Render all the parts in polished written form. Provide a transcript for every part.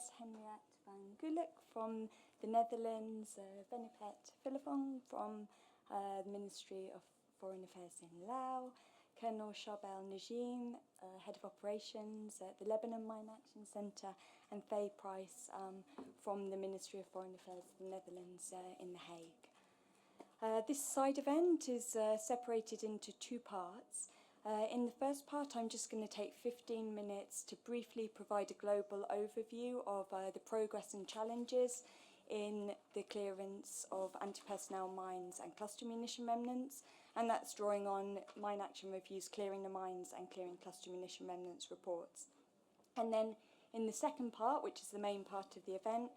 Miss Henriette van Gulik from the Netherlands, Benepet Philippon from the Ministry of Foreign Affairs in Laos, Colonel Charbel Najim, Head of Operations at the Lebanon Mine Action Centre, and Faye Price from the Ministry of Foreign Affairs of the Netherlands in The Hague. This side event is separated into two parts. In the first part, I'm just going to take 15 minutes to briefly provide a global overview of the progress and challenges in the clearance of anti-personnel mines and cluster munition remnants, and that's drawing on Mine Action Review's Clearing the Mines and Clearing Cluster Munition Remnants reports. And then in the second part, which is the main part of the event,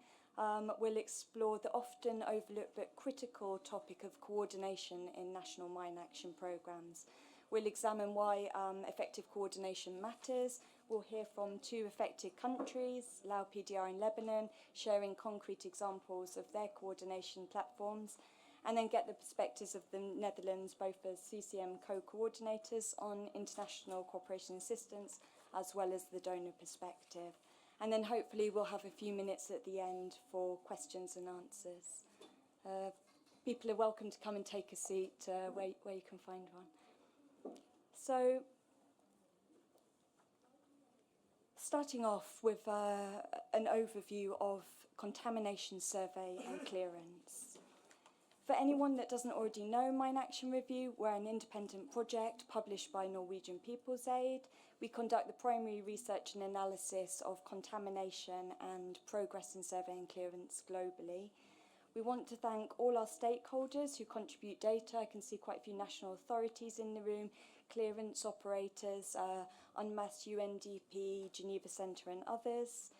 we'll explore the often overlooked but critical topic of coordination in national mine action programmes. We'll examine why effective coordination matters. We'll hear from two affected countries, Lao PDR and Lebanon, sharing concrete examples of their coordination platforms, and then get the perspectives of the Netherlands, both as CCM co-coordinators on international cooperation assistance, as well as the donor perspective. And then hopefully we'll have a few minutes at the end for questions and answers. People are welcome to come and take a seat where you can find one. So, starting off with an overview of contamination survey and clearance. For anyone that doesn't already know Mine Action Review, we're an independent project published by Norwegian People's Aid. We conduct the primary research and analysis of contamination and progress in survey and clearance globally. We want to thank all our stakeholders who contribute data. I can see quite a few national authorities in the room, clearance operators, UNMAS, UNDP, Geneva Centre and others.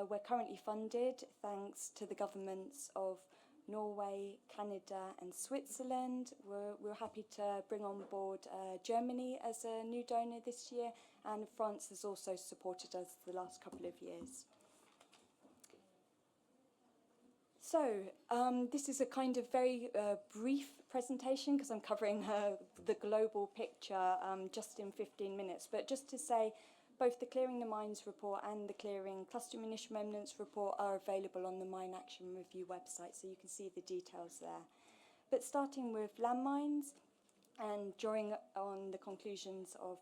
We're currently funded thanks to the governments of Norway, Canada and Switzerland. We're happy to bring on board Germany as a new donor this year, and France has also supported us the last couple of years. So, this is a kind of very brief presentation because I'm covering the global picture just in 15 minutes. But just to say, both the Clearing the Mines report and the Clearing Cluster Munition Remnants report are available on the Mine Action Review website, so you can see the details there. But starting with landmines, and drawing on the conclusions of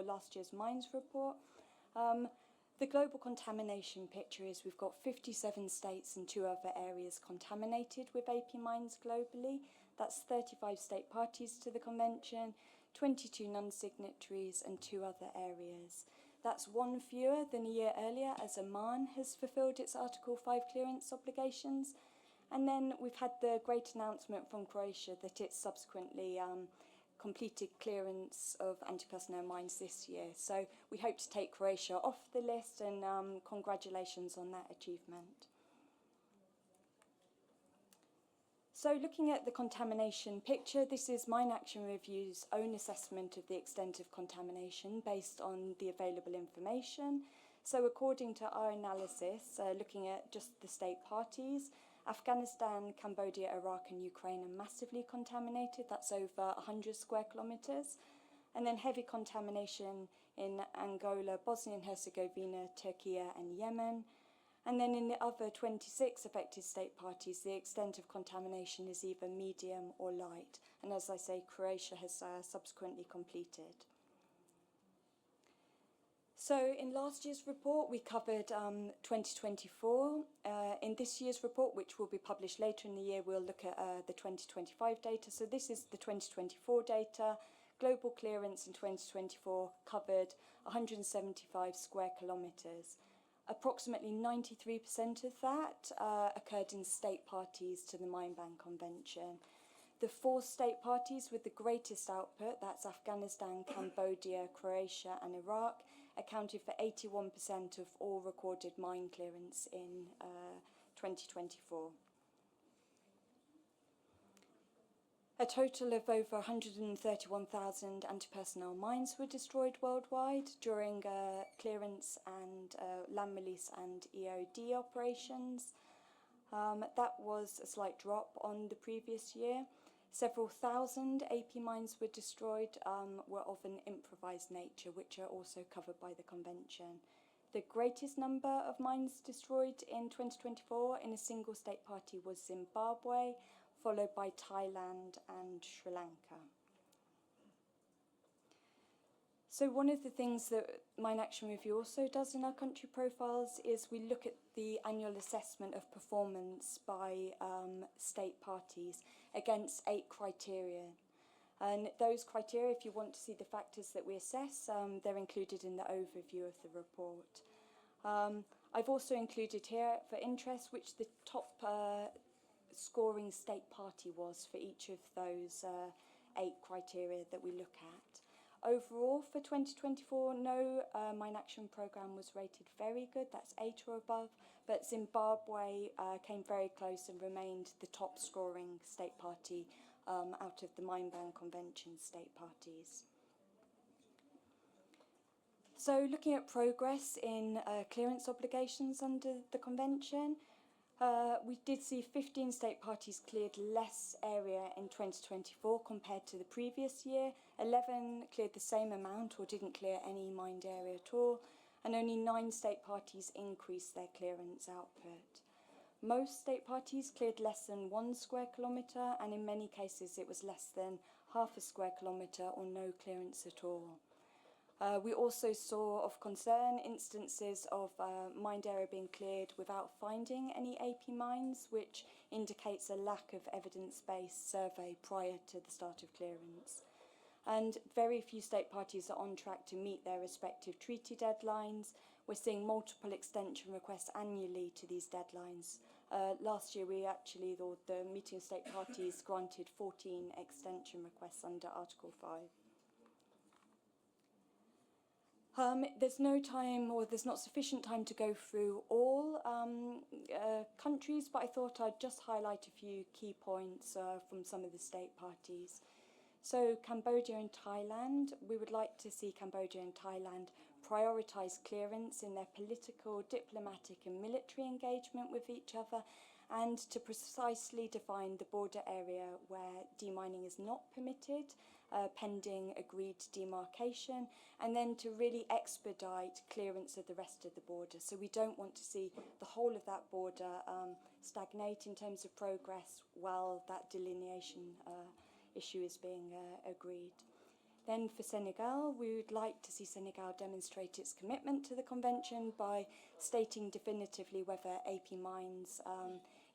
last year's mines report, the global contamination picture is we've got 57 states and 2 other areas contaminated with AP mines globally. That's 35 state parties to the convention, 22 non-signatories and 2 other areas. That's 1 fewer than a year earlier as Oman has fulfilled its Article 5 clearance obligations. And then we've had the great announcement from Croatia that it's subsequently completed clearance of anti-personnel mines this year. So we hope to take Croatia off the list, and congratulations on that achievement. So looking at the contamination picture, this is Mine Action Review's own assessment of the extent of contamination based on the available information. So according to our analysis, looking at just the state parties, Afghanistan, Cambodia, Iraq and Ukraine are massively contaminated. That's over 100 square kilometres. And then heavy contamination in Angola, Bosnia and Herzegovina, Turkey and Yemen. And then in the other 26 affected state parties, the extent of contamination is either medium or light. And as I say, Croatia has subsequently completed. So in last year's report, we covered 2024. In this year's report, which will be published later in the year, we'll look at the 2025 data. So this is the 2024 data. Global clearance in 2024 covered 175 square kilometres. Approximately 93% of that occurred in state parties to the Mine Ban Convention. The 4 state parties with the greatest output, that's Afghanistan, Cambodia, Croatia and Iraq, accounted for 81% of all recorded mine clearance in 2024. A total of over 131,000 anti-personnel mines were destroyed worldwide during clearance and land release and EOD operations. That was a slight drop on the previous year. Several thousand AP mines were destroyed, were of an improvised nature, which are also covered by the convention. The greatest number of mines destroyed in 2024 in a single state party was Zimbabwe, followed by Thailand and Sri Lanka. So one of the things that Mine Action Review also does in our country profiles is we look at the annual assessment of performance by state parties against 8 criteria. And those criteria, if you want to see the factors that we assess, they're included in the overview of the report. I've also included here for interest which the top scoring state party was for each of those 8 criteria that we look at. Overall, for 2024, no Mine Action Programme was rated very good, that's 8 or above, but Zimbabwe came very close and remained the top scoring state party out of the Mine Ban Convention state parties. So looking at progress in clearance obligations under the Convention, we did see 15 state parties cleared less area in 2024 compared to the previous year. 11 cleared the same amount or didn't clear any mined area at all, and only 9 state parties increased their clearance output. Most state parties cleared less than 1 square kilometre, and in many cases it was less than half a square kilometre or no clearance at all. We also saw of concern instances of mined area being cleared without finding any AP mines, which indicates a lack of evidence-based survey prior to the start of clearance. And very few state parties are on track to meet their respective treaty deadlines. We're seeing multiple extension requests annually to these deadlines. Last year, the meeting of state parties granted 14 extension requests under Article 5. There's no time, or there's not sufficient time to go through all countries, but I thought I'd just highlight a few key points from some of the state parties. So Cambodia and Thailand, we would like to see Cambodia and Thailand prioritise clearance in their political, diplomatic and military engagement with each other, and to precisely define the border area where demining is not permitted, pending agreed demarcation, and then to really expedite clearance of the rest of the border. So we don't want to see the whole of that border stagnate in terms of progress while that delineation issue is being agreed. Then for Senegal, we would like to see Senegal demonstrate its commitment to the Convention by stating definitively whether AP mines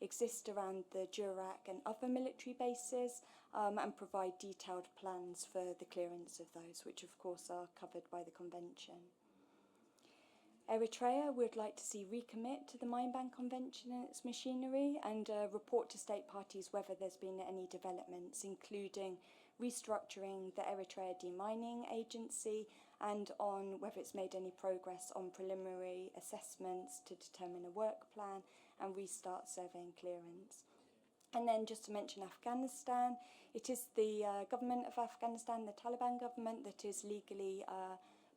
exist around the Jurak and other military bases, and provide detailed plans for the clearance of those, which of course are covered by the Convention. Eritrea would like to see recommit to the Mine Ban Convention and its machinery, and report to state parties whether there's been any developments, including restructuring the Eritrea Demining Agency and on whether it's made any progress on preliminary assessments to determine a work plan and restart surveying clearance. And then just to mention Afghanistan, it is the government of Afghanistan, the Taliban government, that is legally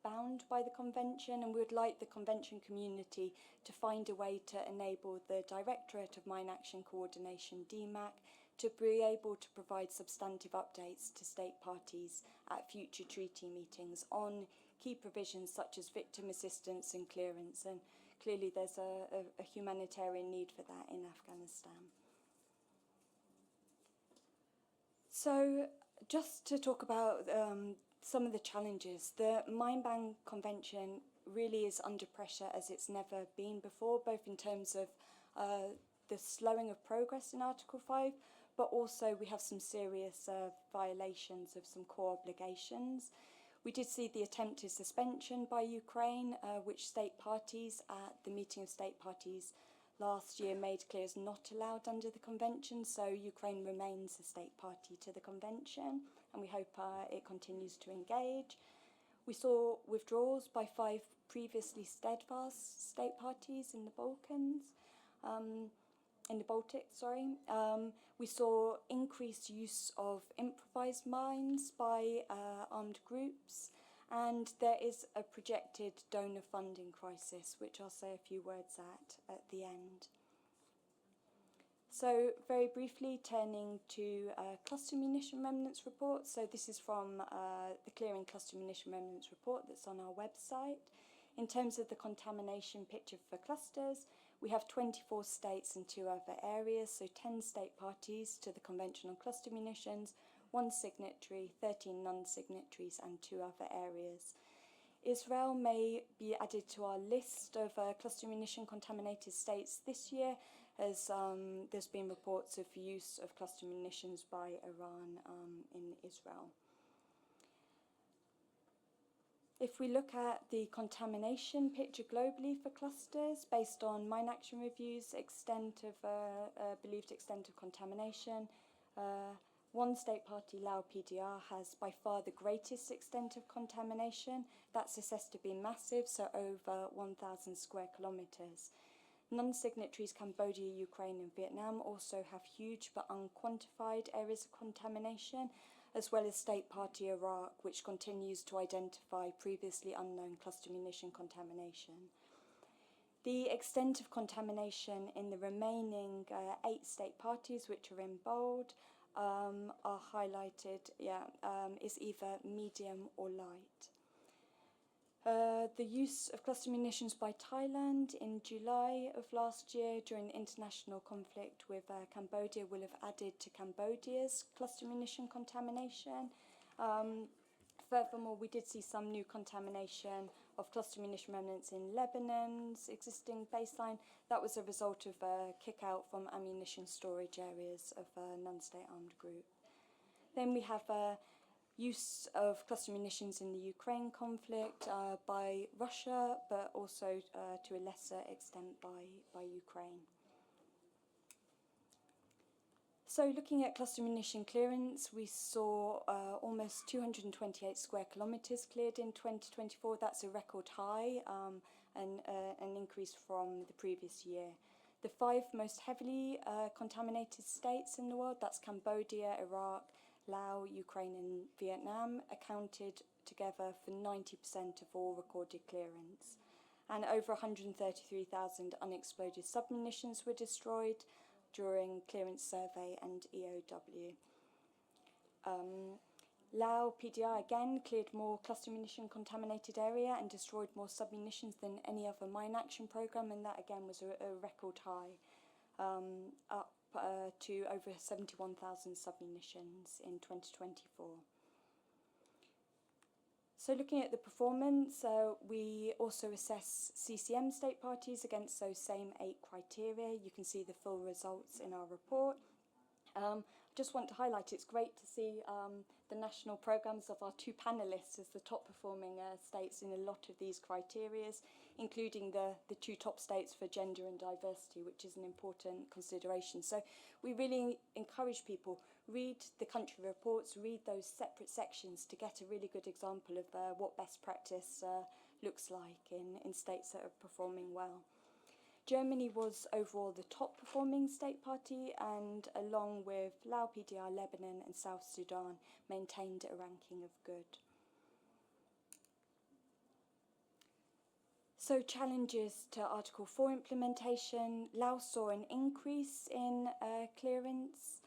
bound by the Convention, and we would like the Convention community to find a way to enable the Directorate of Mine Action Coordination, DMAC, to be able to provide substantive updates to state parties at future treaty meetings on key provisions such as victim assistance and clearance, and clearly there's a humanitarian need for that in Afghanistan. So just to talk about some of the challenges, the Mine Ban Convention really is under pressure as it's never been before, both in terms of the slowing of progress in Article 5, but also we have some serious violations of some core obligations. We did see the attempted suspension by Ukraine, which state parties at the meeting of state parties last year made clear is not allowed under the Convention, so Ukraine remains a state party to the Convention, and we hope it continues to engage. We saw withdrawals by 5 previously steadfast state parties in the Baltics. We saw increased use of improvised mines by armed groups, and there is a projected donor funding crisis, which I'll say a few words at the end. So very briefly, turning to cluster munition remnants report. So this is from the Clearing Cluster Munition Remnants report that's on our website. In terms of the contamination picture for clusters, we have 24 states and 2 other areas, so 10 state parties to the Convention on Cluster Munitions, 1 signatory, 13 non-signatories, and 2 other areas. Israel may be added to our list of cluster munition contaminated states this year, as there's been reports of use of cluster munitions by Iran in Israel. If we look at the contamination picture globally for clusters, based on mine action reviews, believed extent of contamination, one state party, Lao PDR, has by far the greatest extent of contamination. That's assessed to be massive, so over 1,000 square kilometres. Non-signatories Cambodia, Ukraine and Vietnam also have huge but unquantified areas of contamination, as well as state party Iraq, which continues to identify previously unknown cluster munition contamination. The extent of contamination in the remaining 8 state parties, which are in bold, are highlighted, is either medium or light. The use of cluster munitions by Thailand in July of last year during the international conflict with Cambodia will have added to Cambodia's cluster munition contamination. Furthermore, we did see some new contamination of cluster munition remnants in Lebanon's existing baseline. That was a result of kick-out from ammunition storage areas of a non-state armed group. Then we have use of cluster munitions in the Ukraine conflict by Russia, but also to a lesser extent by Ukraine. So looking at cluster munition clearance, we saw almost 228 square kilometres cleared in 2024. That's a record high and an increase from the previous year. The 5 most heavily contaminated states in the world, that's Cambodia, Iraq, Laos, Ukraine and Vietnam, accounted together for 90% of all recorded clearance. And over 133,000 unexploded submunitions were destroyed during clearance survey and EOW. Lao PDR again cleared more cluster munition contaminated area and destroyed more submunitions than any other mine action program, and that again was a record high, up to over 71,000 submunitions in 2024. So looking at the performance, we also assess CCM state parties against those same 8 criteria. You can see the full results in our report. I just want to highlight it's great to see the national programmes of our 2 panellists as the top performing states in a lot of these criteria, including the 2 top states for gender and diversity, which is an important consideration. So we really encourage people, read the country reports, read those separate sections to get a really good example of what best practice looks like in states that are performing well. Germany was overall the top performing state party, and along with Lao PDR, Lebanon and South Sudan maintained a ranking of good. So challenges to Article 4 implementation. Laos saw an increase in clearance,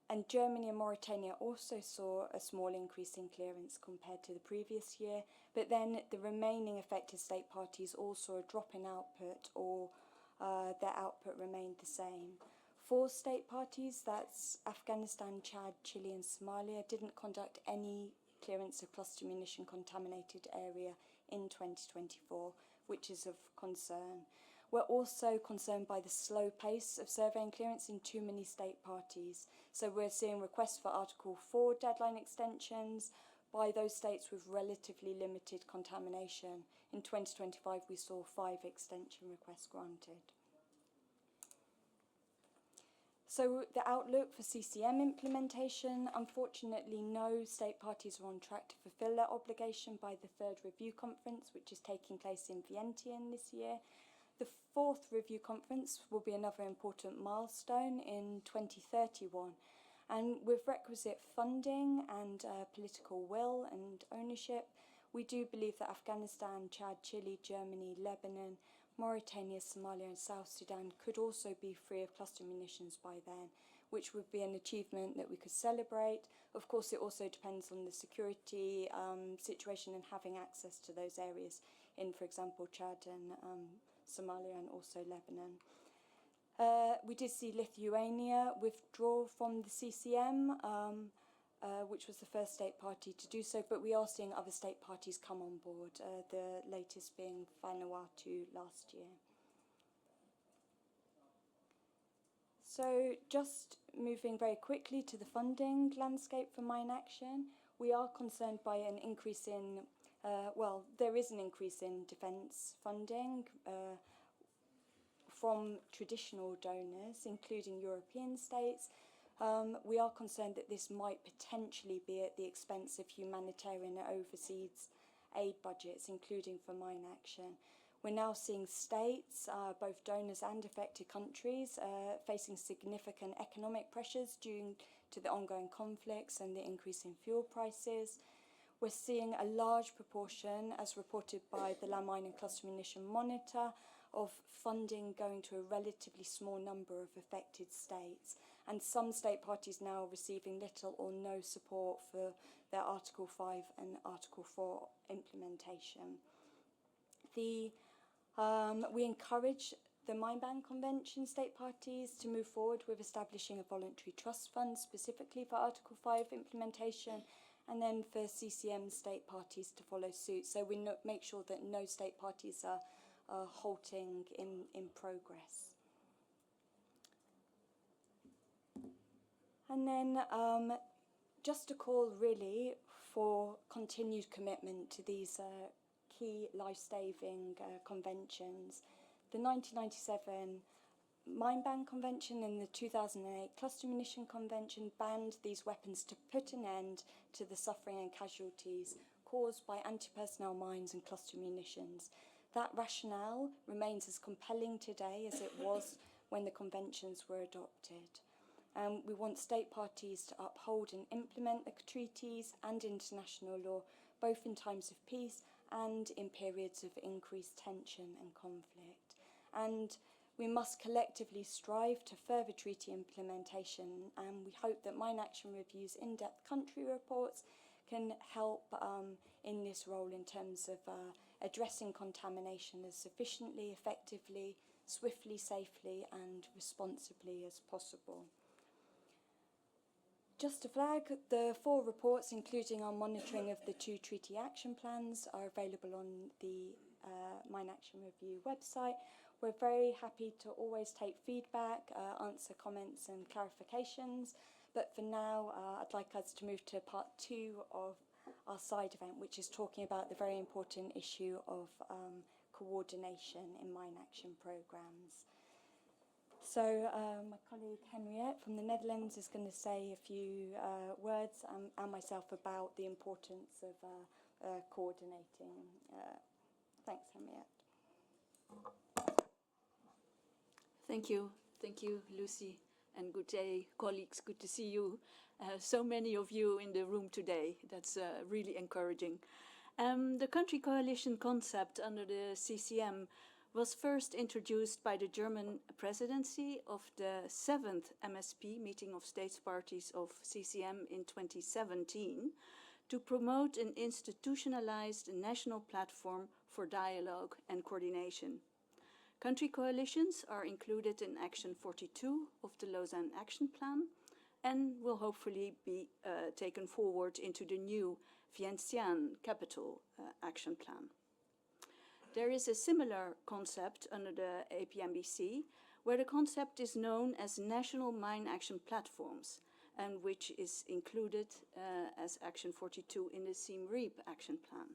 and Germany and Mauritania also saw a small increase in clearance compared to the previous year, but then the remaining affected state parties all saw a drop in output, or their output remained the same. 4 state parties, that's Afghanistan, Chad, Chile and Somalia, didn't conduct any clearance of cluster munition contaminated area in 2024, which is of concern. We're also concerned by the slow pace of surveying clearance in too many state parties. So we're seeing requests for Article 4 deadline extensions by those states with relatively limited contamination. In 2025, we saw 5 extension requests granted. So the outlook for CCM implementation, unfortunately no state parties are on track to fulfil their obligation by the 3rd review conference, which is taking place in Vientiane this year. The 4th review conference will be another important milestone in 2031, and with requisite funding and political will and ownership, we do believe that Afghanistan, Chad, Chile, Germany, Lebanon, Mauritania, Somalia and South Sudan could also be free of cluster munitions by then, which would be an achievement that we could celebrate. Of course, it also depends on the security situation and having access to those areas in, for example, Chad and Somalia and also Lebanon. We did see Lithuania withdraw from the CCM, which was the first state party to do so, but we are seeing other state parties come on board, the latest being Vanuatu last year. So just moving very quickly to the funding landscape for mine action, we are concerned by an increase in, there is an increase in defence funding from traditional donors, including European states. We are concerned that this might potentially be at the expense of humanitarian overseas aid budgets, including for mine action. We're now seeing states, both donors and affected countries, facing significant economic pressures due to the ongoing conflicts and the increase in fuel prices. We're seeing a large proportion, as reported by the Landmine and Cluster Munition Monitor, of funding going to a relatively small number of affected states, and some state parties now receiving little or no support for their Article 5 and Article 4 implementation. We encourage the Mine Ban Convention state parties to move forward with establishing a voluntary trust fund specifically for Article 5 implementation, and then for CCM state parties to follow suit. So we make sure that no state parties are halting in progress. And then just a call really for continued commitment to these key life-saving conventions. The 1997 Mine Ban Convention and the 2008 Cluster Munition Convention banned these weapons to put an end to the suffering and casualties caused by anti-personnel mines and cluster munitions. That rationale remains as compelling today as it was when the conventions were adopted. We want state parties to uphold and implement the treaties and international law, both in times of peace and in periods of increased tension and conflict. And we must collectively strive to further treaty implementation, and we hope that Mine Action Review's in-depth country reports can help in this role in terms of addressing contamination as sufficiently, effectively, swiftly, safely and responsibly as possible. Just to flag, the 4 reports, including our monitoring of the 2 treaty action plans, are available on the Mine Action Review website. We're very happy to always take feedback, answer comments and clarifications, but for now I'd like us to move to part 2 of our side event, which is talking about the very important issue of coordination in mine action programmes. So my colleague Henriette from the Netherlands is going to say a few words and myself about the importance of coordinating. Thanks, Henriette. Thank you, Lucy, and good day, colleagues. Good to see you. So many of you in the room today. That's really encouraging. The country coalition concept under the CCM was first introduced by the German presidency of the 7th MSP, Meeting of States Parties of CCM, in 2017, to promote an institutionalized national platform for dialogue and coordination. Country coalitions are included in Action 42 of the Lausanne Action Plan and will hopefully be taken forward into the new Vientiane Capital Action Plan. There is a similar concept under the APMBC, where the concept is known as National Mine Action Platforms, and which is included as Action 42 in the CCM REAP Action Plan.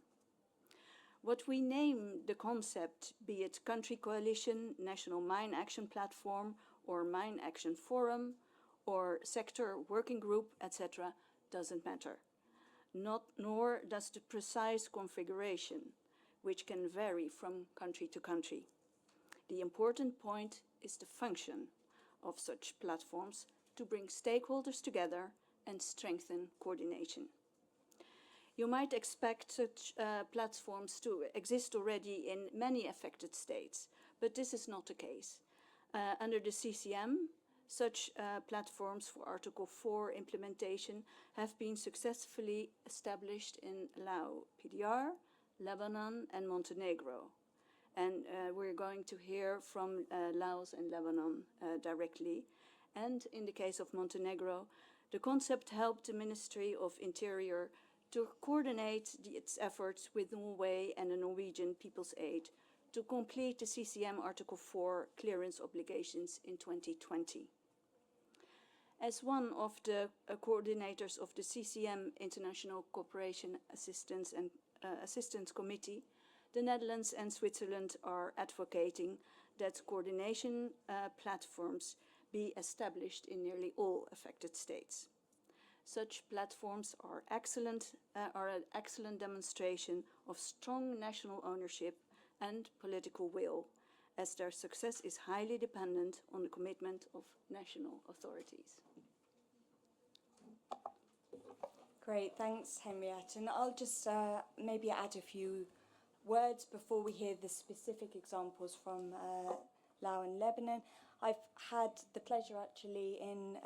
What we name the concept, be it Country Coalition, National Mine Action Platform, or Mine Action Forum, or Sector Working Group, etc., doesn't matter. Nor does the precise configuration, which can vary from country to country. The important point is the function of such platforms to bring stakeholders together and strengthen coordination. You might expect such platforms to exist already in many affected states, but this is not the case. Under the CCM, such platforms for Article 4 implementation have been successfully established in Lao PDR, Lebanon, and Montenegro. And we're going to hear from Laos and Lebanon directly. And in the case of Montenegro, the concept helped the Ministry of Interior to coordinate its efforts with Norway and the Norwegian People's Aid to complete the CCM Article 4 clearance obligations in 2020. As one of the coordinators of the CCM International Cooperation Assistance and Assistance Committee, the Netherlands and Switzerland are advocating that coordination platforms be established in nearly all affected states. Such platforms are an excellent demonstration of strong national ownership and political will, as their success is highly dependent on the commitment of national authorities. Great, thanks, Henriette. And I'll just maybe add a few words before we hear the specific examples from Laos and Lebanon. I've had the pleasure actually in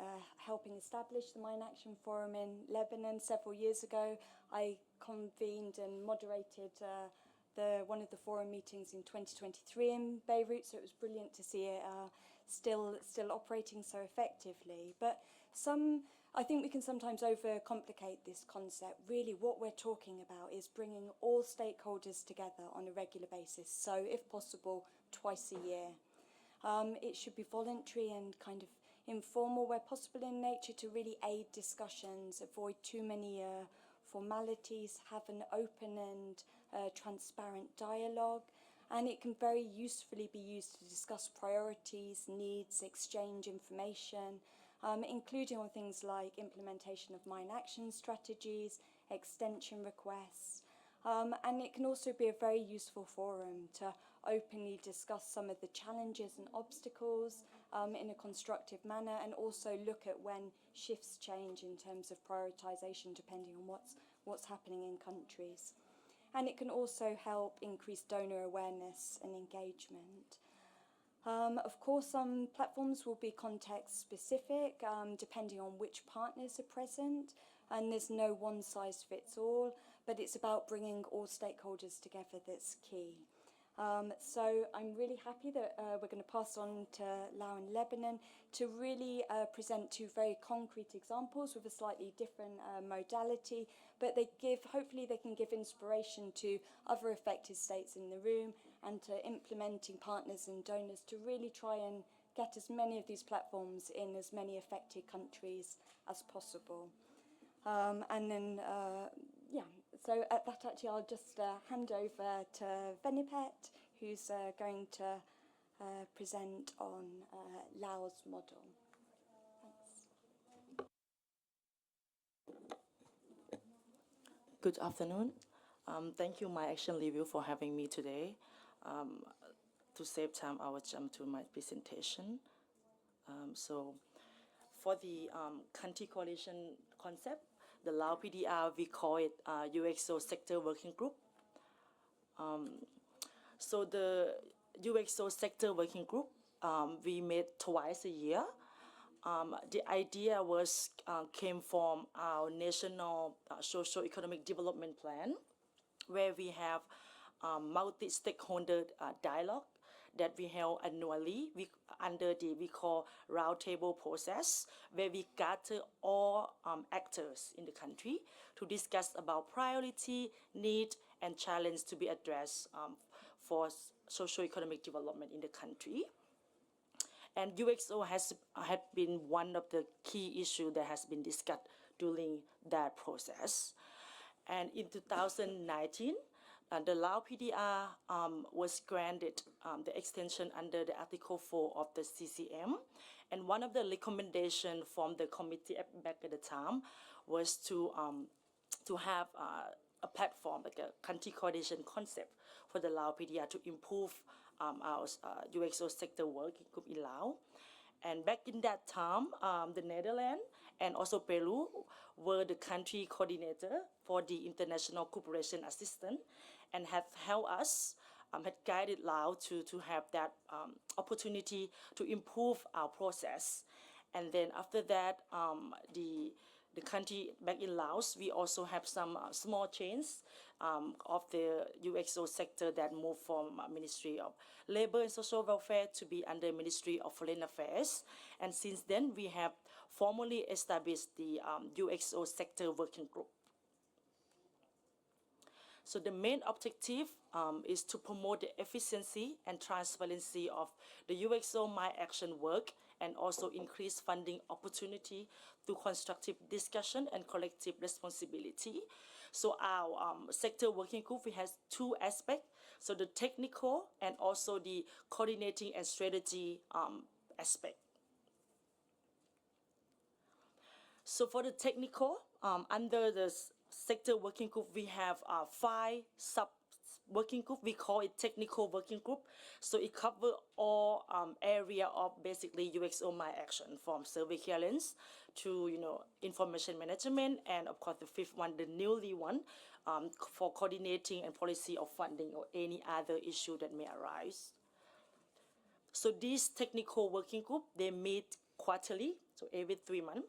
helping establish the Mine Action Forum in Lebanon several years ago. I convened and moderated one of the forum meetings in 2023 in Beirut, so it was brilliant to see it still operating so effectively. But I think we can sometimes overcomplicate this concept. Really, what we're talking about is bringing all stakeholders together on a regular basis, so if possible, twice a year. It should be voluntary and kind of informal where possible in nature to really aid discussions, avoid too many formalities, have an open and transparent dialogue, and it can very usefully be used to discuss priorities, needs, exchange information, including on things like implementation of mine action strategies, extension requests. And it can also be a very useful forum to openly discuss some of the challenges and obstacles in a constructive manner, and also look at when shifts change in terms of prioritisation depending on what's happening in countries. And it can also help increase donor awareness and engagement. Of course, some platforms will be context-specific, depending on which partners are present, and there's no one-size-fits-all, but it's about bringing all stakeholders together that's key. So I'm really happy that we're going to pass on to Lao and Lebanon to really present two very concrete examples with a slightly different modality, but hopefully they can give inspiration to other affected states in the room and to implementing partners and donors to really try and get as many of these platforms in as many affected countries as possible. And then, so at that actually I'll just hand over to Venipet, who's going to present on Laos model. Thanks. Good afternoon. Thank you, My Action Review, for having me today. To save time, I will jump to my presentation. So for the country coalition concept, the Lao PDR, we call it UXO Sector Working Group. So the UXO Sector Working Group, we meet twice a year. The idea came from our national socio-economic development plan, where we have multi-stakeholder dialogue that we held annually under we call roundtable process, where we gather all actors in the country to discuss about priority, need, and challenge to be addressed for socio-economic development in the country. And UXO had been one of the key issues that has been discussed during that process. And in 2019, the Lao PDR was granted the extension under the Article 4 of the CCM. And one of the recommendations from the committee back at the time was to have a platform, like a country coordination concept for the Lao PDR to improve our UXO sector working group in Laos. And back in that time, the Netherlands and also Peru were the country coordinator for the International Cooperation Assistance, and have helped us, had guided Laos to have that opportunity to improve our process. And then after that, the the country back in Laos, we also have some small chains of the UXO sector that moved from Ministry of Labor and Social Welfare to be under Ministry of Foreign Affairs. And since then, we have formally established the UXO sector working group. So the main objective is to promote the efficiency and transparency of the UXO My Action work and also increase funding opportunity through constructive discussion and collective responsibility. So our sector working group, we has two aspects. So the technical and also the coordinating and strategy aspect. So for the technical, under the sector working group, we have 5 sub working group. We call it technical working group. So it covers all area of basically UXO My Action, from surveillance to information management, and of course the fifth one, the newly one, for coordinating and policy of funding or any other issue that may arise. So this technical working group, they meet quarterly, so every 3 months.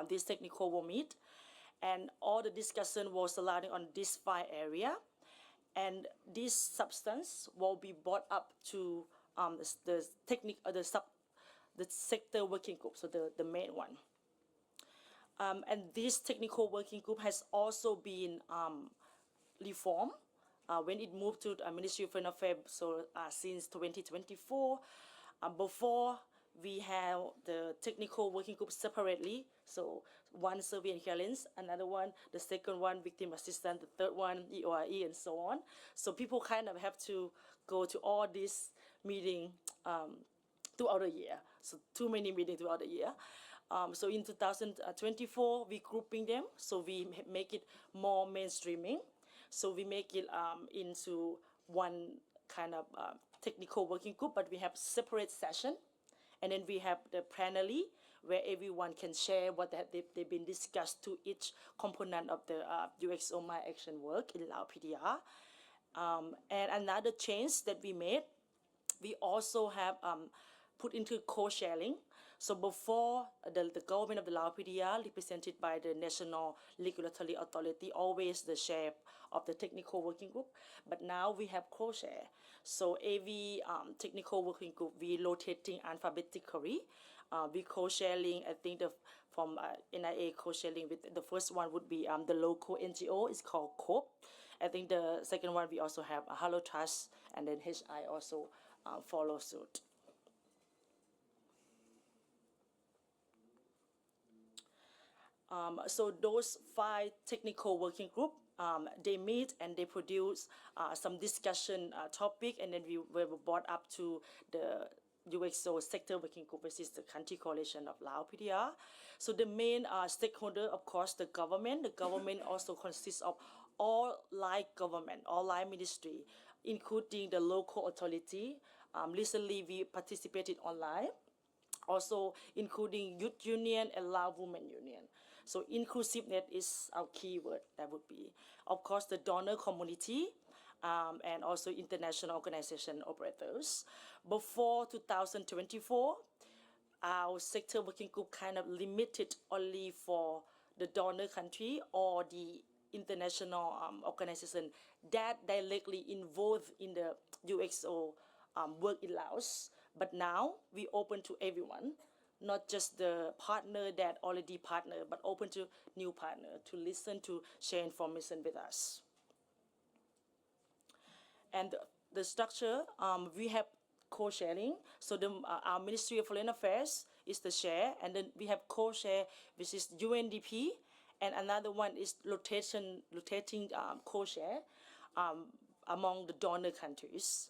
This technical will meet, and all the discussion was surrounding on this 5 area, and this substance will be brought up to the sector working group, so the main one. And this technical working group has also been reformed when it moved to the Ministry of Foreign Affairs. So since 2024, before we have the technical working group separately. So one survey and hearings, another one, the second one victim assistance, the third one EORE, and so on. So people kind of have to go to all these meetings throughout the year. So too many meetings throughout the year. So in 2024, we grouping them. So we make it more mainstreaming. So we make it into one kind of technical working group, but we have separate session. And then we have the plenary, where everyone can share what they've been discussed to each component of the UXO My Action work in Lao PDR. And another change that we made, we also have put into co-sharing. So before, the government of the Lao PDR, represented by the National Regulatory Authority, always the chair of the technical working group. But now we have co-share. So every technical working group, we rotating alphabetically. We co-sharing, I think from NIA co-sharing with the first one would be the local NGO, it's called COPE. I think the second one we also have a Hello Trust, and then HI also follow suit. So those 5 technical working group, they meet and they produce some discussion topic, and then we were brought up to the UXO sector working group, which is the country coalition of Lao PDR. So the main stakeholder, of course, the government. The government also consists of all line government, all line ministry, including the local authority. Recently, we participated online, also including Youth Union and Lao Women Union. So inclusiveness is our keyword, that would be. Of course, the donor community and also international organization operators. Before 2024, our sector working group kind of limited only for the donor country or the international organization that directly involved in the UXO work in Laos. But now we open to everyone, not just the partner that already partner, but open to new partner to listen, to share information with us. And the structure, we have co-sharing. So our Ministry of Foreign Affairs is the share, and then we have co-share, which is UNDP, and another one is rotating co-share among the donor countries.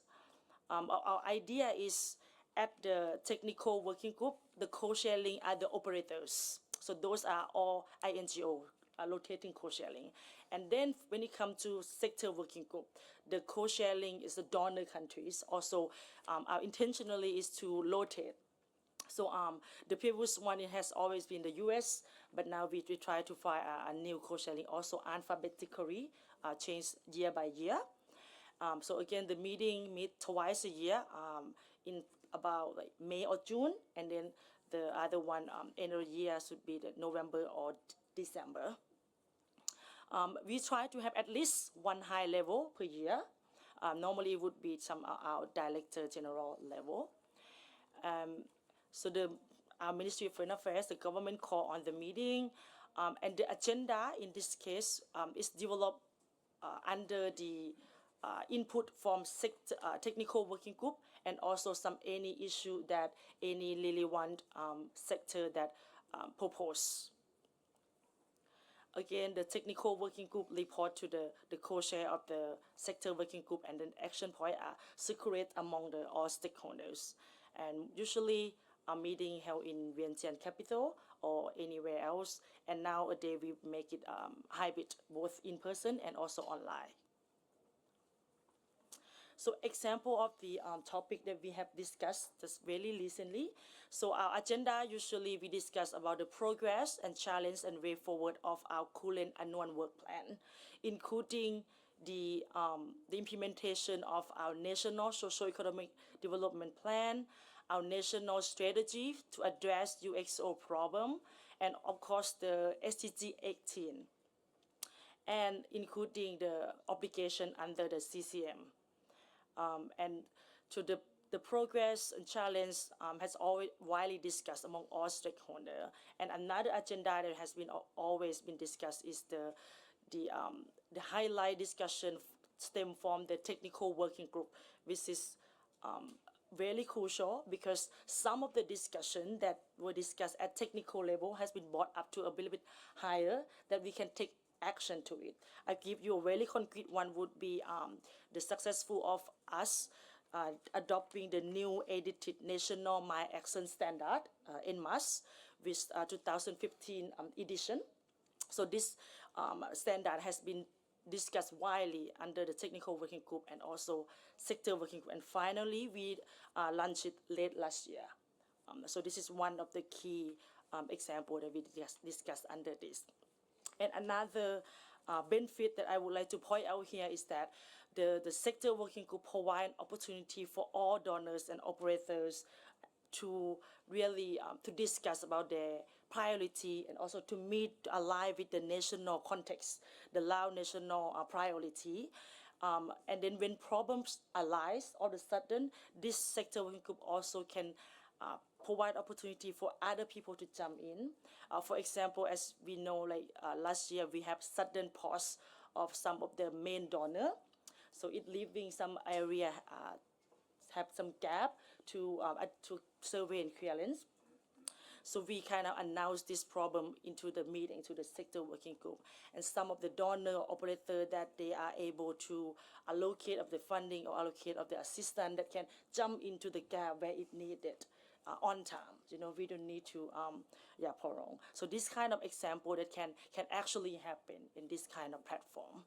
Our idea is, at the technical working group, the co-sharing are the operators. So those are all INGO, rotating co-sharing. And then when it comes to sector working group, the co-sharing is the donor countries. Also, our intentionally is to rotate. So the previous one, it has always been the US, but now we try to find a new co-sharing, also alphabetically, changed year by year. So again, the meet twice a year in about like May or June, and then the other one end of the year should be the November or December. We try to have at least one high level per year. Normally it would be some our director general level. So our Ministry of Foreign Affairs, the government call on the meeting, and the agenda in this case is developed under the input from technical working group, and also any issue that any relevant sector that propose. Again, the technical working group report to the co-chair of the sector working group, and then action point are circulate among all stakeholders. And usually a meeting held in Vientiane capital or anywhere else, and nowadays we make it hybrid, both in person and also online. So example of the topic that we have discussed just really recently. So our agenda, usually we discuss about the progress and challenge and way forward of our current annual work plan, including the implementation of our national socio-economic development plan, our national strategy to address UXO problem, and of course the SDG 18, and including the obligation under the CCM. And to the progress and challenge has always widely discussed among all stakeholders. And another agenda that has been always been discussed is the highlight discussion stem from the technical working group, which is very crucial because some of the discussion that were discussed at technical level has been brought up to a little bit higher that we can take action to it. I give you a very concrete one would be the successful of us adopting the new edited National My Action Standard in March with 2015 edition. So this standard has been discussed widely under the technical working group and also sector working group. And finally, we launched it late last year. So this is one of the key examples that we discussed under this. And another benefit that I would like to point out here is that the sector working group provide opportunity for all donors and operators to really to discuss about their priority and also to meet, to align with the national context, the Lao national priority. And then when problems arise, all of a sudden, this sector working group also can provide opportunity for other people to jump in. For example, as we know, like last year we have sudden pause of some of the main donor, so it leaving some area have some gap to survey and clearance. So we kind of announced this problem into the meeting, to the sector working group. And some of the donor operator that they are able to allocate of the funding or allocate of the assistance that can jump into the gap where it needed on time. You know, we don't need to prolong. So this kind of example that can actually happen in this kind of platform.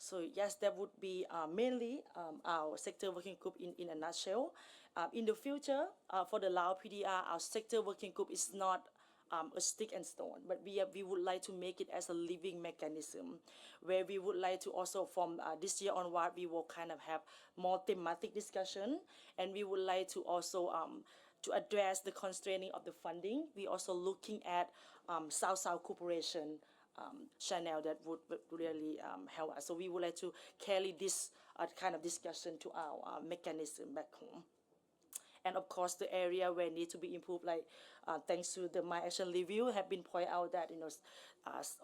So yes, that would be mainly our sector working group in a nutshell. In the future, for the Lao PDR, our sector working group is not a stick and stone, but we would like to make it as a living mechanism, where we would like to also from this year onward, we will kind of have more thematic discussion, and we would like to also to address the constraining of the funding. We also looking at South-South cooperation channel that would really help us. So we would like to carry this kind of discussion to our mechanism back home. And of course, the area where need to be improved, like thanks to the My Action Review, have been pointed out that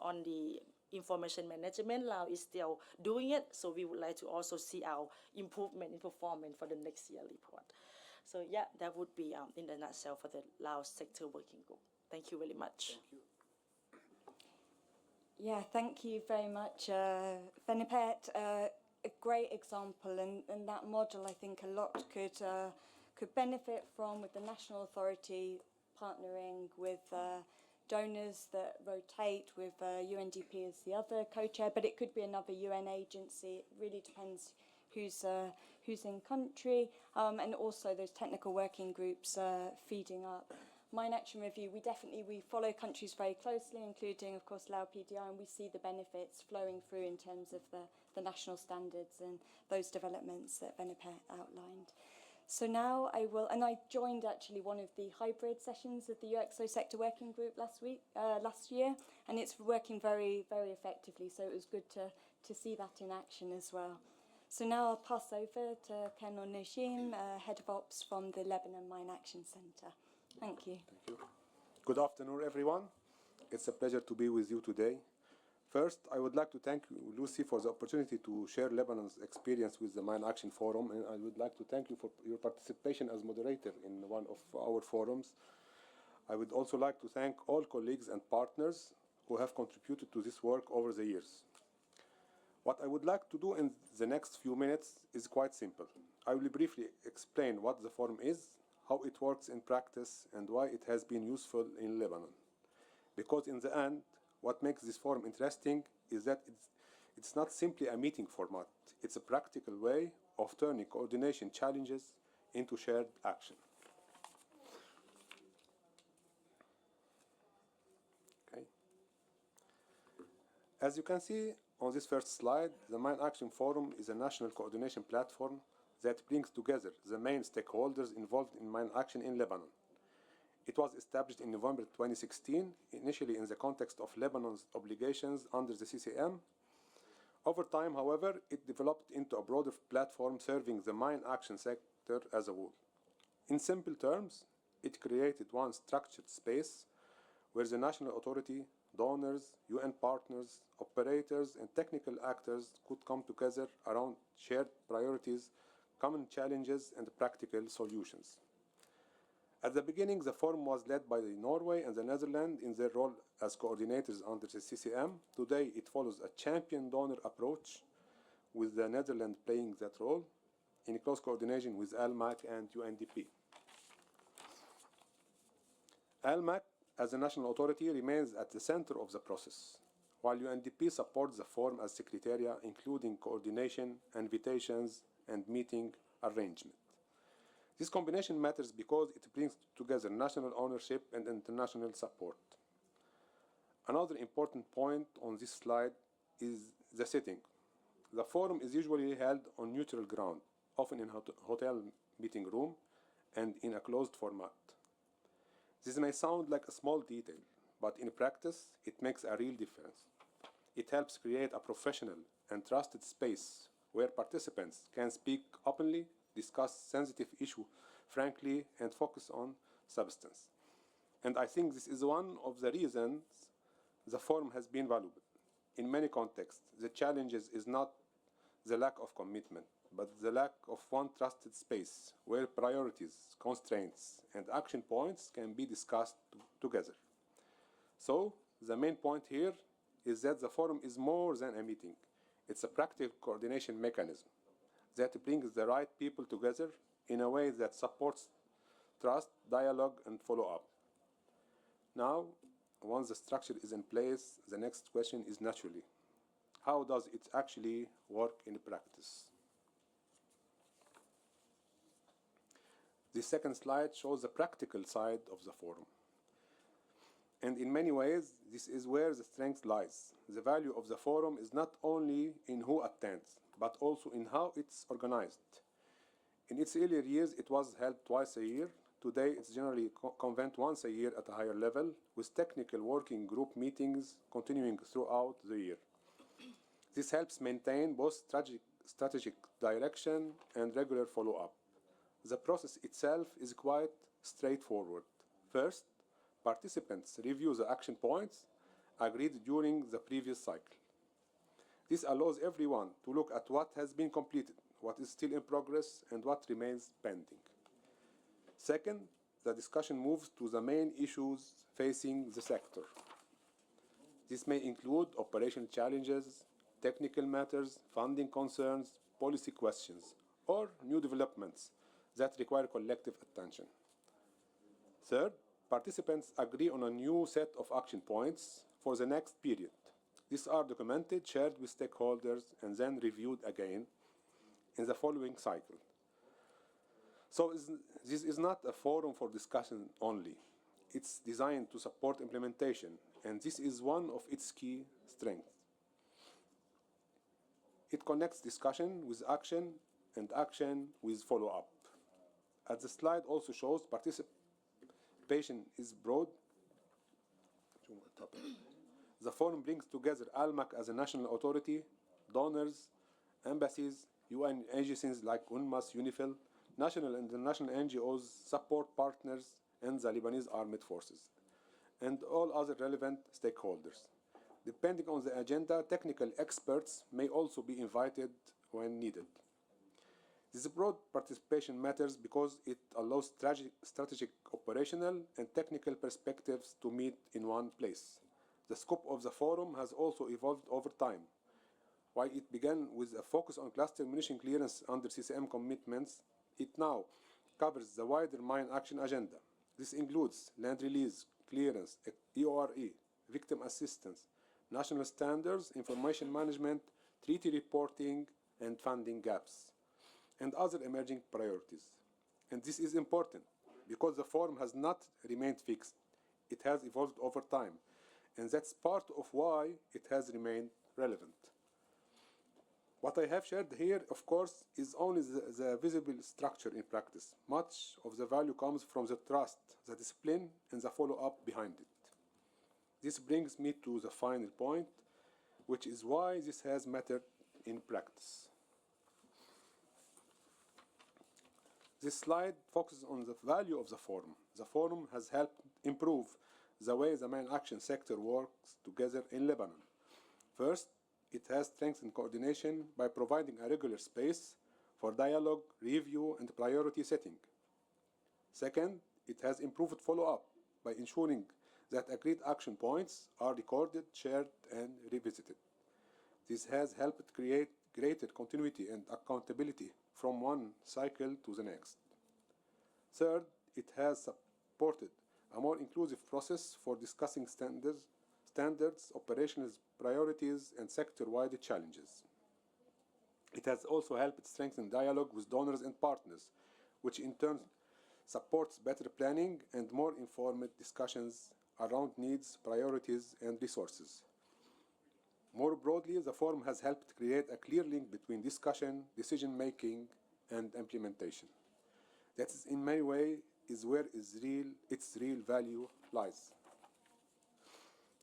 on the information management, Lao is still doing it. So we would like to also see our improvement in performance for the next year report. So yeah, that would be in a nutshell for the Lao sector working group. Thank you very much. Thank you. Yeah, thank you very much, Fenipet. A great example, and that model I think a lot could benefit from, with the national authority partnering with donors that rotate, with UNDP as the other co-chair, but it could be another UN agency. It really depends who's in country, and also those technical working groups feeding up Mine Action Review, we follow countries very closely, including, of course, Lao PDR, and we see the benefits flowing through in terms of the national standards and those developments that Venipet outlined. So now I joined actually one of the hybrid sessions of the UXO sector working group last year, and it's working very, very effectively, so it was good to see that in action as well. So now I'll pass over to Colonel Najim, Head of Ops from the Lebanon Mine Action Centre. Thank you. Thank you. Good afternoon, everyone. It's a pleasure to be with you today. First, I would like to thank Lucy for the opportunity to share Lebanon's experience with the Mine Action Forum, and I would like to thank you for your participation as moderator in one of our forums. I would also like to thank all colleagues and partners who have contributed to this work over the years. What I would like to do in the next few minutes is quite simple. I will briefly explain what the forum is, how it works in practice, and why it has been useful in Lebanon. Because in the end, what makes this forum interesting is that it's not simply a meeting format. It's a practical way of turning coordination challenges into shared action. Okay. As you can see on this first slide, the Mine Action Forum is a national coordination platform that brings together the main stakeholders involved in mine action in Lebanon. It was established in November 2016, initially in the context of Lebanon's obligations under the CCM. Over time, however, it developed into a broader platform serving the mine action sector as a whole. In simple terms, it created one structured space where the national authority, donors, UN partners, operators, and technical actors could come together around shared priorities, common challenges, and practical solutions. At the beginning, the forum was led by Norway and the Netherlands in their role as coordinators under the CCM. Today, it follows a champion-donor approach, with the Netherlands playing that role in close coordination with ALMAC and UNDP. ALMAC, as a national authority, remains at the center of the process, while UNDP supports the forum as secretariat, including coordination, invitations, and meeting arrangement. This combination matters because it brings together national ownership and international support. Another important point on this slide is the setting. The forum is usually held on neutral ground, often in a hotel meeting room and in a closed format. This may sound like a small detail, but in practice, it makes a real difference. It helps create a professional and trusted space where participants can speak openly, discuss sensitive issues frankly, and focus on substance. And I think this is one of the reasons the forum has been valuable. In many contexts, the challenge is not the lack of commitment, but the lack of one trusted space where priorities, constraints, and action points can be discussed together. So, the main point here is that the forum is more than a meeting. It's a practical coordination mechanism that brings the right people together in a way that supports trust, dialogue, and follow-up. Now, once the structure is in place, the next question is naturally, how does it actually work in practice? The second slide shows the practical side of the forum. And in many ways, this is where the strength lies. The value of the forum is not only in who attends, but also in how it's organized. In its earlier years, it was held twice a year. Today, it's generally convened once a year at a higher level, with technical working group meetings continuing throughout the year. This helps maintain both strategic direction and regular follow-up. The process itself is quite straightforward. First, participants review the action points agreed during the previous cycle. This allows everyone to look at what has been completed, what is still in progress, and what remains pending. Second, the discussion moves to the main issues facing the sector. This may include operational challenges, technical matters, funding concerns, policy questions, or new developments that require collective attention. Third, participants agree on a new set of action points for the next period. These are documented, shared with stakeholders, and then reviewed again in the following cycle. So this is not a forum for discussion only. it's designed to support implementation, and this is one of its key strengths. It connects discussion with action and action with follow-up. As the slide also shows, participation is broad. The forum brings together ALMAC as a national authority, donors, embassies, UN agencies like UNMAS, UNIFIL, national and international NGOs, support partners, and the Lebanese armed forces, and all other relevant stakeholders. Depending on the agenda, technical experts may also be invited when needed. This broad participation matters because it allows strategic, operational, and technical perspectives to meet in one place. The scope of the forum has also evolved over time. While it began with a focus on cluster munition clearance under CCM commitments, it now covers the wider mine action agenda. This includes land release, clearance, EORE, victim assistance, national standards, information management, treaty reporting, and funding gaps, and other emerging priorities. And this is important because the forum has not remained fixed. It has evolved over time, and that's part of why it has remained relevant. What I have shared here, of course, is only the visible structure in practice. Much of the value comes from the trust, the discipline, and the follow-up behind it. This brings me to the final point, which is why this has mattered in practice. This slide focuses on the value of the forum. The forum has helped improve the way the mine action sector works together in Lebanon. First, it has strengthened coordination by providing a regular space for dialogue, review, and priority setting. Second, it has improved follow-up by ensuring that agreed action points are recorded, shared, and revisited. This has helped create greater continuity and accountability from one cycle to the next. Third, it has supported a more inclusive process for discussing standards, operational priorities, and sector-wide challenges. It has also helped strengthen dialogue with donors and partners, which in turn supports better planning and more informed discussions around needs, priorities, and resources. More broadly, the forum has helped create a clear link between discussion, decision-making, and implementation. That is, in many ways, is where its real value lies.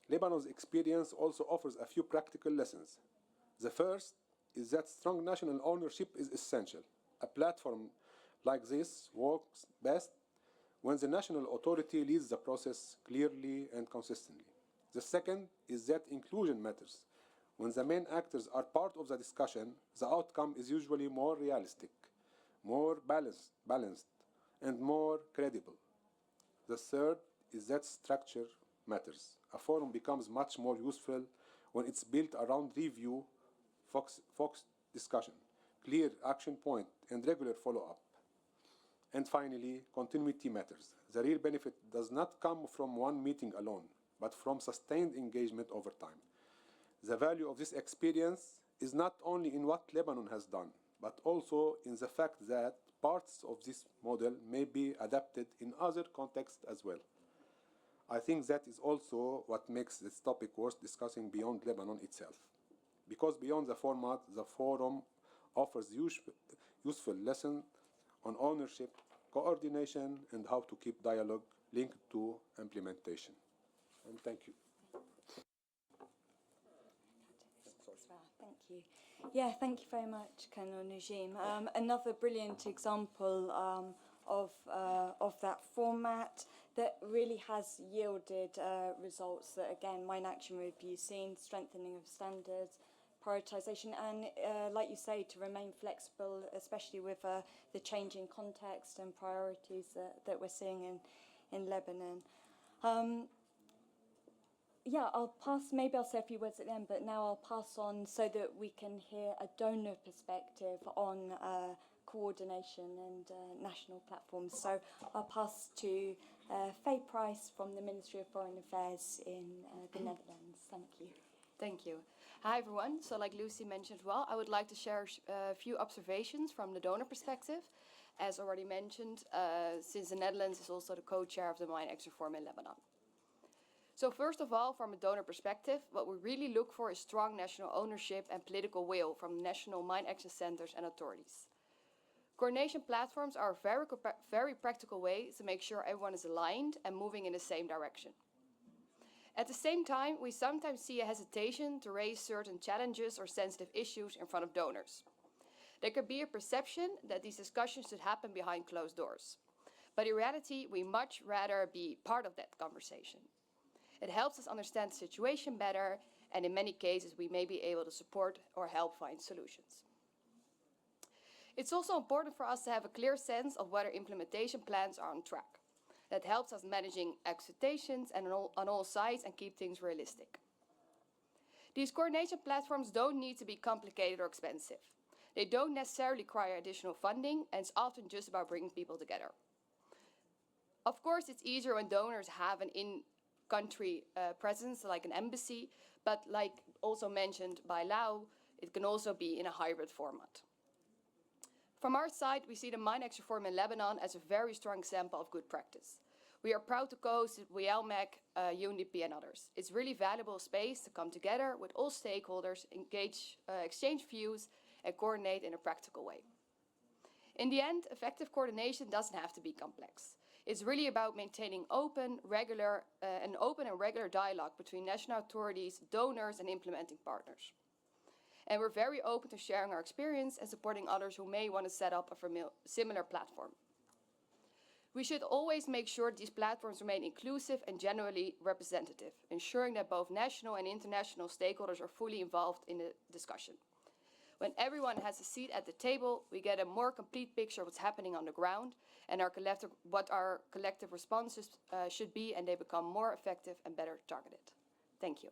Lebanon's experience also offers a few practical lessons. The first is that strong national ownership is essential. A platform like this works best when the national authority leads the process clearly and consistently. The second is that inclusion matters. When the main actors are part of the discussion, the outcome is usually more realistic, more balanced, and more credible. The third is that structure matters. A forum becomes much more useful when it's built around review, focused discussion, clear action point, and regular follow-up. And finally, continuity matters. The real benefit does not come from one meeting alone, but from sustained engagement over time. The value of this experience is not only in what Lebanon has done, but also in the fact that parts of this model may be adapted in other contexts as well. I think that is also what makes this topic worth discussing beyond Lebanon itself. Because beyond the format, the forum offers useful lessons on ownership, coordination, and how to keep dialogue linked to implementation. And thank you. Thank you. Yeah, thank you very much, Colonel Najim. Another brilliant example of that format that really has yielded results that, again, mine action review seen, strengthening of standards, prioritisation, and like you say, to remain flexible, especially with the changing context and priorities that we're seeing in Lebanon. Yeah, maybe I'll say a few words at the end, but now I'll pass on so that we can hear a donor perspective on coordination and national platforms. So I'll pass to Faye Price from the Ministry of Foreign Affairs in the Netherlands. Thank you. Thank you. Hi, everyone. So like Lucy mentioned, I would like to share a few observations from the donor perspective. as already mentioned, since the Netherlands is also the co-chair of the Mine Action Forum in Lebanon. So first of all, from a donor perspective, what we really look for is strong national ownership and political will from national mine action centers and authorities. Coordination platforms are a very practical way to make sure everyone is aligned and moving in the same direction. At the same time, we sometimes see a hesitation to raise certain challenges or sensitive issues in front of donors. There could be a perception that these discussions should happen behind closed doors. But in reality, we much rather be part of that conversation. It helps us understand the situation better, and in many cases, we may be able to support or help find solutions. It's also important for us to have a clear sense of whether implementation plans are on track. That helps us managing expectations and on all sides and keep things realistic. These coordination platforms don't need to be complicated or expensive. They don't necessarily require additional funding, and it's often just about bringing people together. Of course, it's easier when donors have an in-country presence, like an embassy, but like also mentioned by Lao, it can also be in a hybrid format. From our side, we see the Mine Action Forum in Lebanon as a very strong example of good practice. We are proud to co-host it with WLMEC, UNDP and others. It's really valuable space to come together with all stakeholders, exchange views and coordinate in a practical way. In the end, effective coordination doesn't have to be complex. It's really about maintaining an open and regular dialogue between national authorities, donors and implementing partners. And we're very open to sharing our experience and supporting others who may want to set up a similar platform. We should always make sure these platforms remain inclusive and genuinely representative, ensuring that both national and international stakeholders are fully involved in the discussion. When everyone has a seat at the table, we get a more complete picture of what's happening on the ground and what our collective responses should be, and they become more effective and better targeted. Thank you.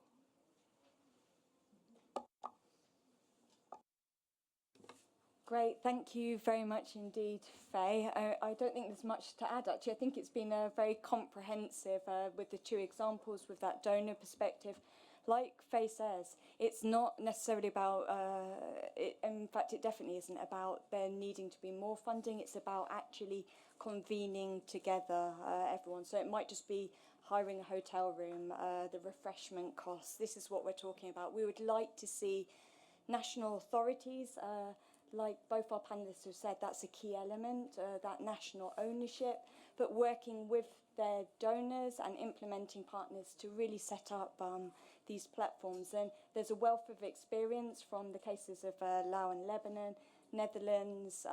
Great, thank you very much indeed, Faye. I don't think there's much to add, actually. I think it's been very comprehensive with the two examples, with that donor perspective. Like Faye says, it's not necessarily about, in fact, it definitely isn't about there needing to be more funding. It's about actually convening together everyone. So it might just be hiring a hotel room, the refreshment costs. This is what we're talking about. We would like to see national authorities, like both our panellists have said, that's a key element, that national ownership, but working with their donors and implementing partners to really set up these platforms. And there's a wealth of experience from the cases of Lao and Lebanon, Netherlands.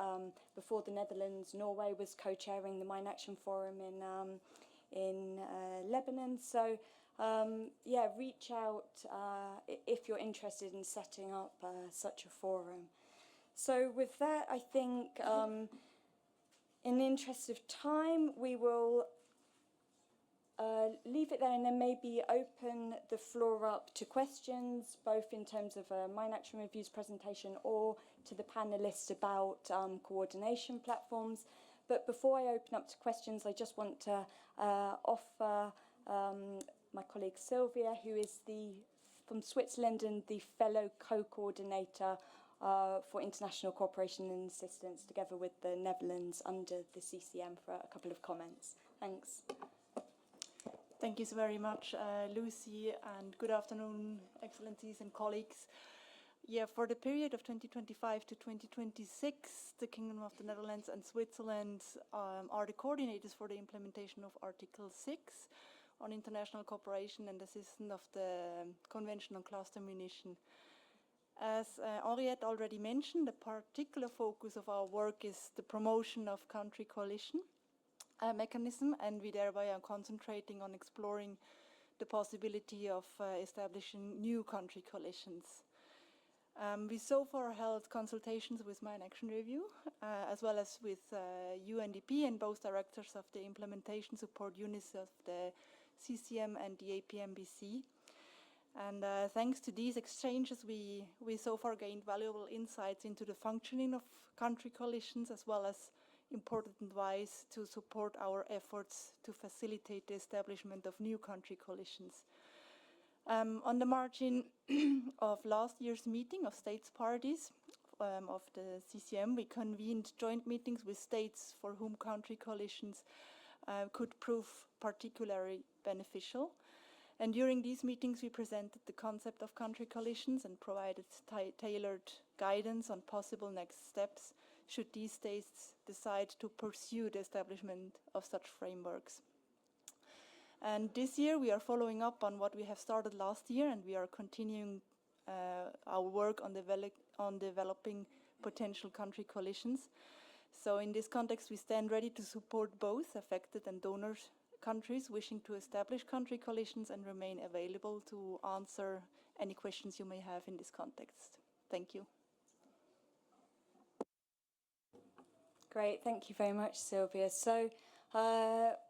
Before the Netherlands, Norway was co-chairing the Mine Action Forum in Lebanon. So yeah, reach out if you're interested in setting up such a forum. So with that, I think in the interest of time, we will leave it there and then maybe open the floor up to questions, both in terms of Mine Action Review's presentation or to the panellists about coordination platforms. But before I open up to questions, I just want to offer my colleague Sylvia, who is from Switzerland and the fellow co-coordinator for international cooperation and assistance, together with the Netherlands under the CCM, for a couple of comments. Thanks. Thank you so very much, Lucy, and good afternoon, Excellencies and colleagues. Yeah, for the period of 2025 to 2026, the Kingdom of the Netherlands and Switzerland are the coordinators for the implementation of Article 6 on international cooperation and assistance of the Convention on Cluster Munition. As Henriette already mentioned, the particular focus of our work is the promotion of country coalition mechanism, and we thereby are concentrating on exploring the possibility of establishing new country coalitions. We so far held consultations with Mine Action Review, as well as with UNDP and both directors of the implementation support units of the CCM and the APMBC. And thanks to these exchanges, we so far gained valuable insights into the functioning of country coalitions, as well as important advice to support our efforts to facilitate the establishment of new country coalitions. On the margin of last year's meeting of states parties of the CCM, we convened joint meetings with states for whom country coalitions could prove particularly beneficial. And during these meetings, we presented the concept of country coalitions and provided tailored guidance on possible next steps should these states decide to pursue the establishment of such frameworks. And this year, we are following up on what we have started last year, and we are continuing our work on developing potential country coalitions. So in this context, we stand ready to support both affected and donor countries wishing to establish country coalitions and remain available to answer any questions you may have in this context. Thank you. Great, thank you very much, Sylvia. So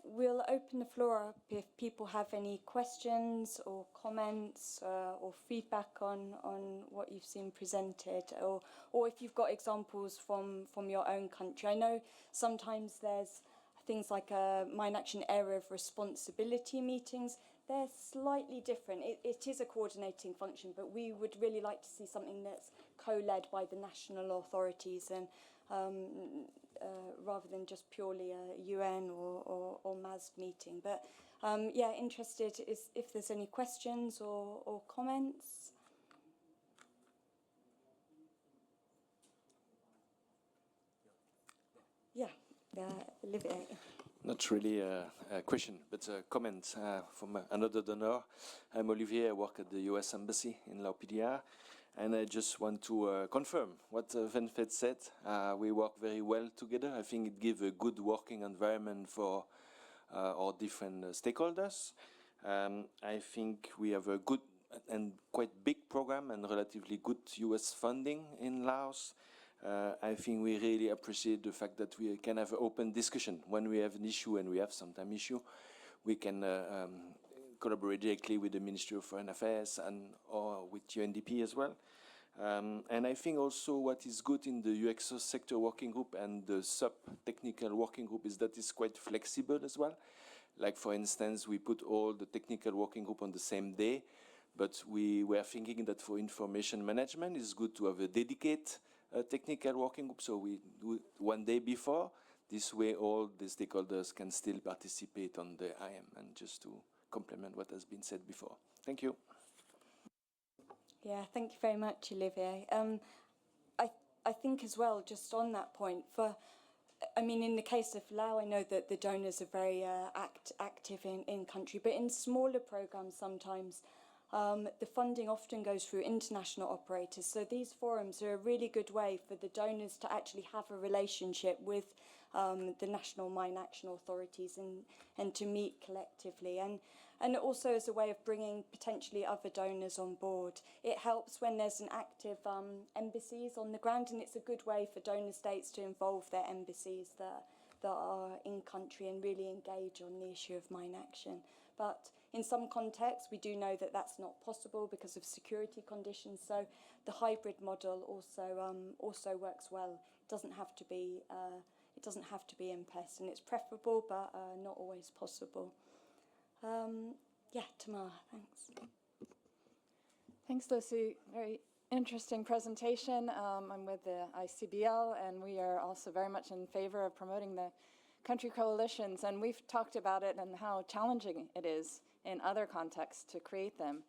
we'll open the floor up if people have any questions or comments or feedback on what you've seen presented, or if you've got examples from your own country. I know sometimes there's things like Mine Action Area of Responsibility meetings. They're slightly different. It is a coordinating function, but we would really like to see something that's co-led by the national authorities and rather than just purely a UN or MAS meeting. But yeah, interested if there's any questions or comments. Yeah, Olivier. Not really a question, but a comment from another donor. I'm Olivier, I work at the US Embassy in Lao PDR, and I just want to confirm what Venfed said. We work very well together. I think it gives a good working environment for our different stakeholders. I think we have a good and quite big program and relatively good US funding in Laos. I think we really appreciate the fact that we can have an open discussion when we have an issue, and we have sometimes issue. We can collaborate directly with the Ministry of Foreign Affairs or with UNDP as well. And I think also what is good in the UXO sector working group and the sub-technical working group is that it's quite flexible as well. Like for instance, we put all the technical working group on the same day, but we were thinking that for information management, it's good to have a dedicated technical working group, so we do one day before. This way all the stakeholders can still participate on the IM, and just to complement what has been said before. Thank you. Yeah, thank you very much, Olivier. I think as well, just on that point, I mean, in the case of Lao, I know that the donors are very active in country, but in smaller programs sometimes, the funding often goes through international operators. So these forums are a really good way for the donors to actually have a relationship with the national mine action authorities and to meet collectively. And also as a way of bringing potentially other donors on board. It helps when there's an active embassies on the ground, and it's a good way for donor states to involve their embassies that are in country and really engage on the issue of mine action. But in some contexts, we do know that that's not possible because of security conditions. So the hybrid model also works well. It doesn't have to be in person. It's preferable, but not always possible. Yeah, Tamar, thanks. Thanks, Lucy. Very interesting presentation. I'm with the ICBL, and we are also very much in favor of promoting the country coalitions, and we've talked about it and how challenging it is in other contexts to create them.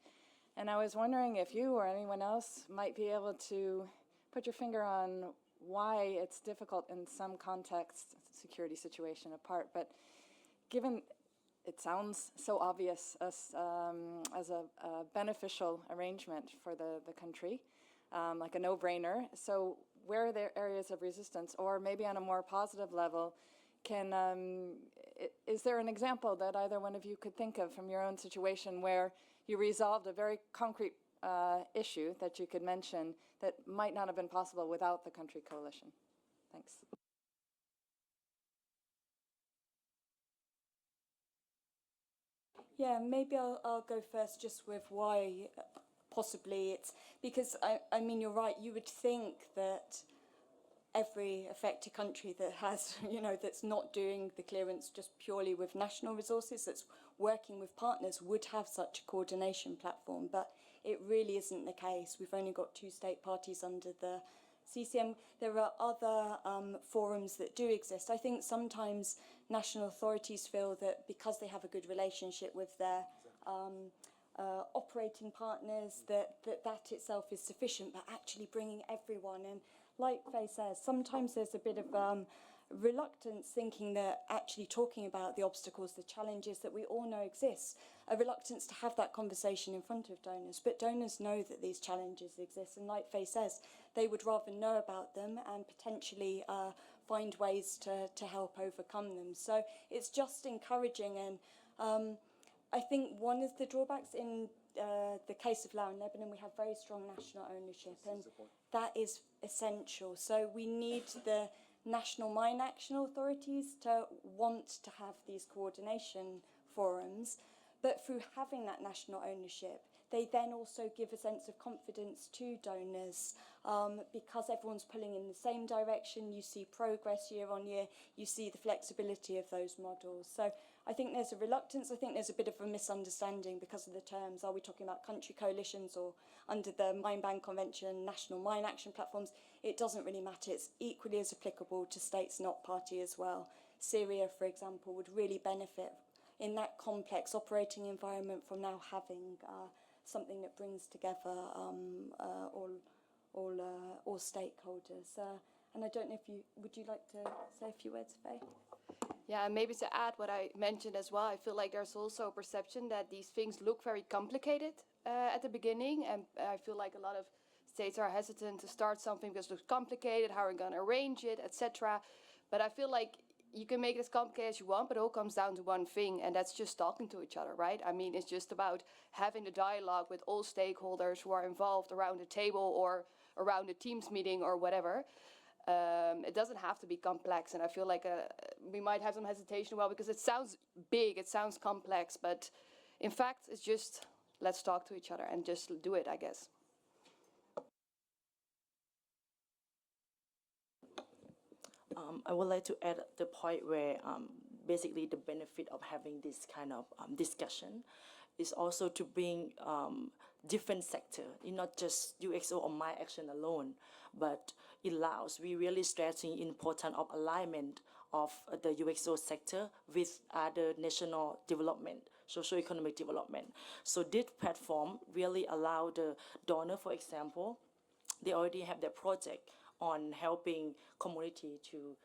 And I was wondering if you or anyone else might be able to put your finger on why it's difficult in some contexts, security situation apart, but given it sounds so obvious as a beneficial arrangement for the country, like a no-brainer. So where are there areas of resistance, or maybe on a more positive level, is there an example that either one of you could think of from your own situation where you resolved a very concrete issue that you could mention that might not have been possible without the country coalition? Thanks. Yeah, maybe I'll go first just with why possibly it's because I mean, you're right, you would think that every affected country that has, that's not doing the clearance just purely with national resources, that's working with partners, would have such a coordination platform, but it really isn't the case. We've only got 2 state parties under the CCM, there are other forums that do exist. I think sometimes national authorities feel that because they have a good relationship with their operating partners, that itself is sufficient, but actually bringing everyone in. Like Faye says, sometimes there's a bit of reluctance thinking that actually talking about the obstacles, the challenges that we all know exist, a reluctance to have that conversation in front of donors. But donors know that these challenges exist, and like Faye says, they would rather know about them and potentially find ways to help overcome them. So it's just encouraging, and I think one of the drawbacks in the case of Lao and Lebanon, we have very strong national ownership, and that is essential. So we need the national mine action authorities to want to have these coordination forums, but through having that national ownership, they then also give a sense of confidence to donors because everyone's pulling in the same direction. You see progress year on year. You see the flexibility of those models. So I think there's a reluctance. I think there's a bit of a misunderstanding because of the terms. Are we talking about country coalitions or under the Mine Ban Convention, national mine action platforms? It doesn't really matter. It's equally as applicable to states not party as well. Syria, for example, would really benefit in that complex operating environment from now having something that brings together all stakeholders. And I don't know if would you like to say a few words, Faye? Yeah, and maybe to add what I mentioned as well, I feel like there's also a perception that these things look very complicated at the beginning, and I feel like a lot of states are hesitant to start something because it looks complicated, how are we going to arrange it, etc. But I feel like you can make it as complicated as you want, but it all comes down to one thing, and that's just talking to each other, right? I mean, it's just about having the dialogue with all stakeholders who are involved around the table or around a Teams meeting or whatever. It doesn't have to be complex, and I feel like we might have some hesitation, well, because it sounds big, it sounds complex, but in fact, it's just let's talk to each other and just do it, I guess. I would like to add the point where basically the benefit of having this kind of discussion is also to bring different sector, not just UXO or my action alone, but it allows, we really stressing importance of alignment of the UXO sector with other national development, socio-economic development. So this platform really allow the donor, for example, they already have their project on helping community to,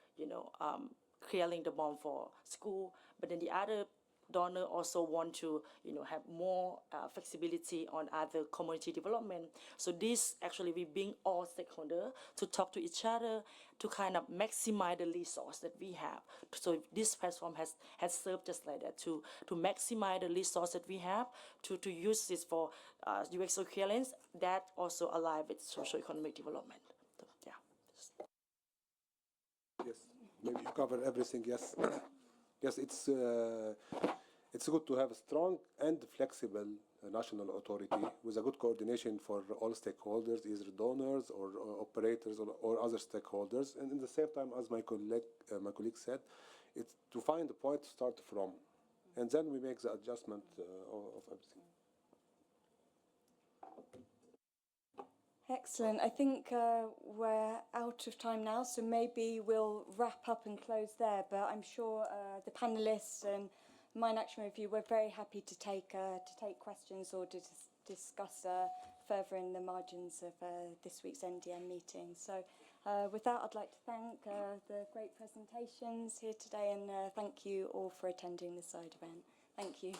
clearing the bomb for school, but then the other donor also want to, have more flexibility on other community development. So this actually we bring all stakeholders to talk to each other to kind of maximize the resource that we have. So this platform has served just like that to maximize the resource that we have to use this for UXO clearance that also align with socio-economic development. So, yeah. Yes, maybe you cover everything. Yes, yes, it's good to have a strong and flexible national authority with a good coordination for all stakeholders, either donors or operators or other stakeholders. And in the same time, as my colleague said, it's to find a point to start from, and then we make the adjustment of everything. Excellent. I think we're out of time now, so maybe we'll wrap up and close there. But I'm sure the panelists and Mine Action Review, we're very happy to take questions or to discuss further in the margins of this week's NDM meeting. So with that, I'd like to thank the great presentations here today, and thank you all for attending the side event. Thank you.